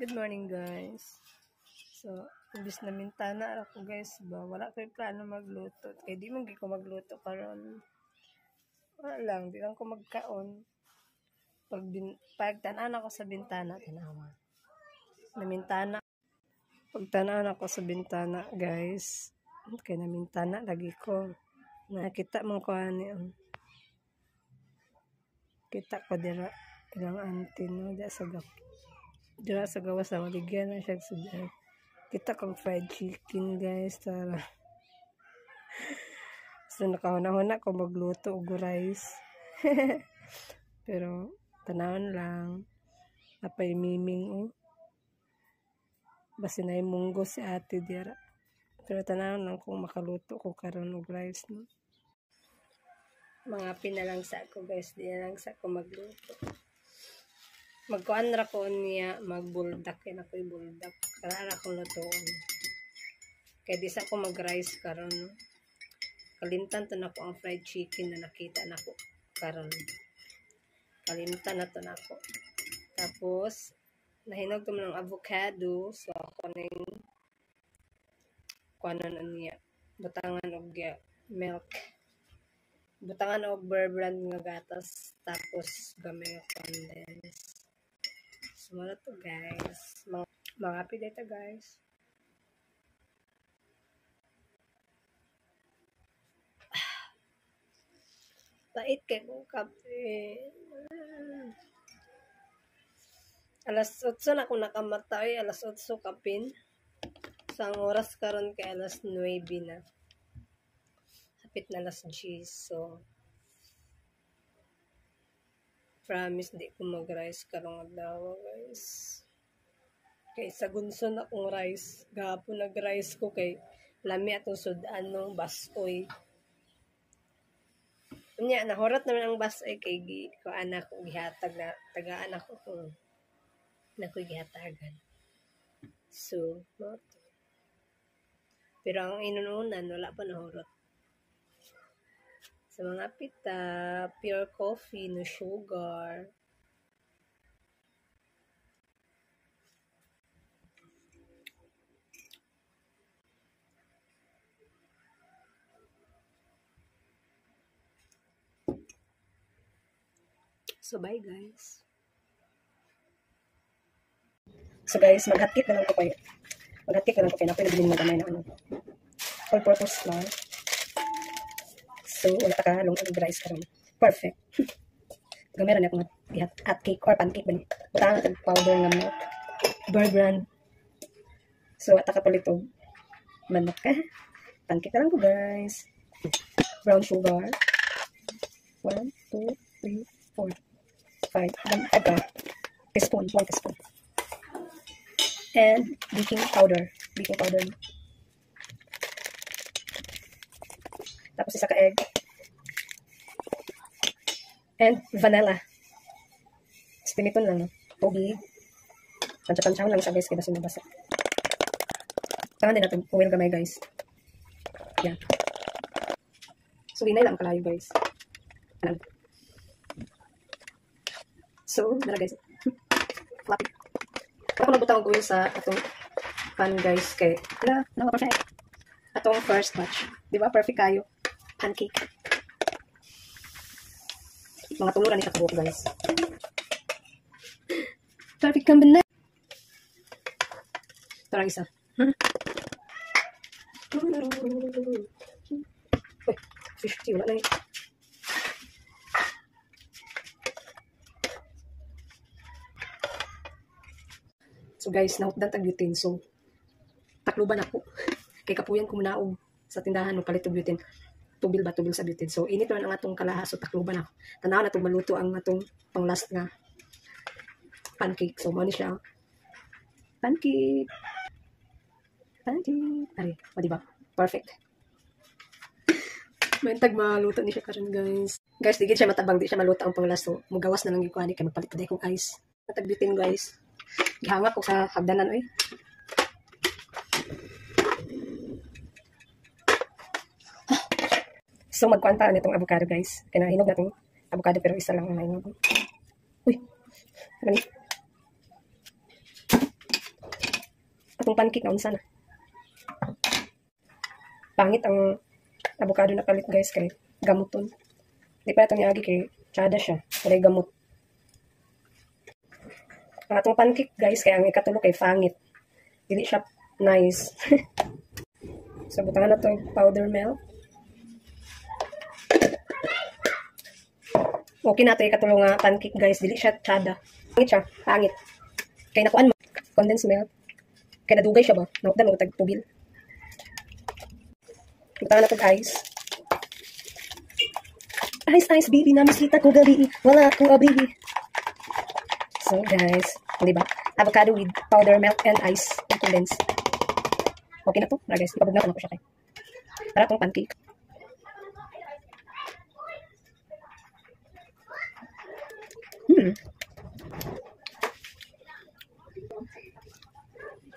Good morning guys. So, imbis na mintana ako guys ba, wala ko'y plano magluto. Kaya di man ko magluto karon. Wala lang, di lang ko magkaon. Pagtanaan ako sa bintana, tinawa. Namintana. Pagtanaan ako sa bintana guys. Kaya namintana lagi ko. Nakita mong ko ani. Kita ko dira ilang auntie no, dira sa gawas na maligyan na siya sa kita kong fried chicken guys. Tara. So nakahuna-huna ko magluto og rice. Pero tanawon lang napay miming basi na munggo si ate dira. Pero tanawon lang kung makaluto ko karon og rice no. Mga pinalang sa ako guys, di na lang sa ako magluto. Magkuan ra ko niya magbuldak kay na ko'y buldak para ko lutoon. Kay di sa ko mag-rice karon no. Kalimtan to nako ang fried chicken na nakita nako karon. Kalimtan na to nako. Tapos nahinog ko ng avocado, so ako ning kuanan niya butangan og milk. Butangan og Bear Brand nga gatas, tapos gamay condense. Sumala to guys. Mga happy data guys. Pait kay kong kape. Alas 8 na ako nakamatay. Alas 8 kapin. Sa oras karon kay alas 9 na. Hapit na alas 10. So, promise di ko mag-rice karong adlaw guys. Kay sa gunson akong rice. Gahapon nag-rice ko kay lami atong sudan no basoy. Unya nahurot naman ang basoy kay ko anak ko gihatag na tagaan ako kung na ko gihatagan. So, not. Pero ang inununan wala pa nahurot. Sa mga pita, pure coffee, no sugar. So, bye guys. So guys, maghatkit na lang ko kayo. Maghatkit na lang ko kayo. Napoy nabilin mo gamay na ano. All-purpose flour. So, wala ka long rice karon. Perfect. Gamay rin akong hot cake or pancake ba ni. Butangan natin powder ng milk. Bear Brand. So, at nakapulitog. Manok ka. Pancake na lang ko guys. Brown sugar. 1, 2, 3, 4, 5. Aga. Teaspoon. 1 teaspoon. And baking powder. Baking powder. Tapos isa ka egg. And vanilla. Spiniton lang, no? Tubig. Tansya-tansyahan lang siya, guys. Kaya sinabasa. Tangan din natin. Oil gamay, guys. Yan. So, hinay lang kalayo, guys. Alam. So, dala, guys. Floppy. Ako nagbutang oil sa atong pan, guys. Kaya, perfect. Atong first batch. Di ba? Perfect kayo. Pancake. Mga tuluran ni kabuok guys. Perfect combination. Tarang isa. Uy, 50. Wala na yun. So guys, nahutdan tag butane. So, takluban ako. Kay kapuyan ko munaog sa tindahan ng palit og butane. Tubil sa butane. So, init naman ang atong kalahas. So, takluban ako. Tanaw na itong maluto ang atong pang last nga pancake. So, mali siya. Pancake. Ay, diba? Perfect. May tag maluto ni siya karon guys. Guys, digid siya matabang. Di siya maluto ang pang last. So, magawas na lang yung kuhanin. Kaya magpalit na kong ice. Matag butane guys. Gihangak ko sa hagdanan. Oy. So, magkuhan pa nitong avocado, guys. Kaya nahinog na itong avocado, pero isa lang ang nahinog. Uy! Ganit. atong pancake na unsa na. Pangit ang avocado na palit guys kay gamuton. Di pa itong iagi kay tsada siya. Walay gamot. Ang atong pancake guys kay ang ikatulo kay pangit. Dili siya nice. So butangan na itong powder milk. Okay na ito ikatulo nga pancake guys. Dili siya tsada. Pangit siya. Pangit. Kay nakuan mo. Condensed milk. Kay nadugay siya ba? Naukdan mo tag-tubil. Butangan na ito guys. Ice, baby, namisita ko gabi. Wala akong abrihi. So, guys, di ba? Avocado with powder milk and ice and condensed. Okay na to. Guys, ipabugnaw ko siya kay. Para itong pancake.